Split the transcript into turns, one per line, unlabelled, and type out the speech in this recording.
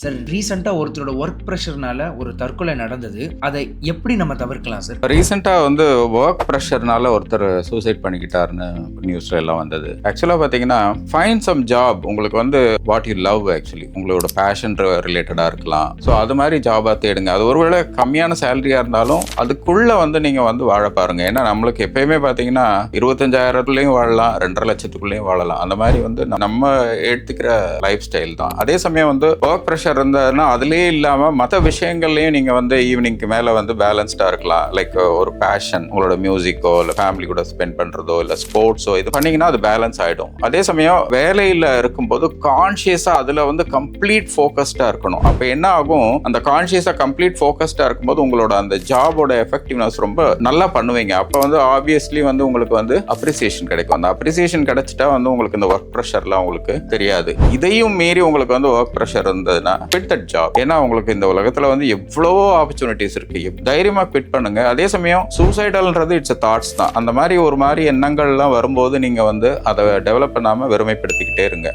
Sir ரீசெண்டாக ஒருத்தரோட work ப்ரெஷர்னால ஒரு தற்கொலை நடந்தது. அதை எப்படி நம்ம தவிர்க்கலாம் சார்?
ரீசெண்டாக வந்து ஒர்க் ப்ரெஷர்னால ஒருத்தர் சூசைட் பண்ணிக்கிட்டாருன்னு நியூஸ்ல எல்லாம் வந்தது. ஆக்சுவலாக பார்த்தீங்கன்னா ஃபைண்ட் சம் ஜாப். உங்களுக்கு வந்து வாட் யூ லவ், ஆக்சுவலி உங்களோட பேஷன் ரிலேட்டடாக இருக்கலாம். ஸோ அது மாதிரி ஜாபாக தேடுங்க. அது ஒருவேளை கம்மியான சேலரியாக இருந்தாலும் அதுக்குள்ளே வந்து நீங்கள் வந்து வாழ பாருங்க. ஏன்னா நம்மளுக்கு எப்பயுமே பார்த்தீங்கன்னா 25,000த்துலேயும் வாழலாம், 2,50,000த்துக்குள்ளேயும் வாழலாம். அந்த மாதிரி வந்து நம்ம எடுத்துக்கிற லைஃப் ஸ்டைல் தான். அதே சமயம் வந்து ஒர்க் ப்ரெஷர் இருந்ததுன்னா அதுலேயே இல்லாமல் மற்ற விஷயங்கள்லையும் நீங்கள் வந்து ஈவினிங்க்கு மேலே வந்து பேலன்ஸ்டாக இருக்கலாம். லைக் ஒரு பேஷன், உங்களோட மியூசிக்கோ இல்லை ஃபேமிலி கூட ஸ்பெண்ட் பண்ணுறதோ இல்லை ஸ்போர்ட்ஸோ இது பண்ணிங்கன்னா அது பேலன்ஸ் ஆகிடும். அதே சமயம் வேலையில் இருக்கும்போது கான்ஷியஸாக அதில் வந்து கம்ப்ளீட் ஃபோக்கஸ்டாக இருக்கணும். அப்போ என்ன ஆகும், அந்த கான்ஷியஸாக கம்ப்ளீட் ஃபோக்கஸ்டாக இருக்கும்போது உங்களோட அந்த ஜாபோட எஃபெக்டிவ்னஸ் ரொம்ப நல்லா பண்ணுவீங்க. அப்போ வந்து ஆப்வியஸ்லி வந்து உங்களுக்கு வந்து அப்ரிசியேஷன் கிடைக்கும். அந்த அப்ரிசியேஷன் கிடைச்சிட்டா வந்து உங்களுக்கு இந்த ஒர்க் ப்ரெஷர்லாம் உங்களுக்கு தெரியாது. இதையும் மீறி உங்களுக்கு வந்து ஒர்க் ப்ரெஷர் இருந்ததுன்னா quit that job. ஏன்னா உங்களுக்கு இந்த உலகத்துல வந்து எவ்வளவோ ஆப்பர்ச்சுனிட்டிஸ் இருக்கு. தைரியமா குவிட் பண்ணுங்க. அதே சமயம் சூசைடல்ன்றது இட்ஸ் தாட்ஸ் தான். அந்த மாதிரி ஒரு மாதிரி எண்ணங்கள்லாம் வரும்போது நீங்க வந்து அதை டெவலப் பண்ணாம வெறுமைப்படுத்திக்கிட்டே இருங்க.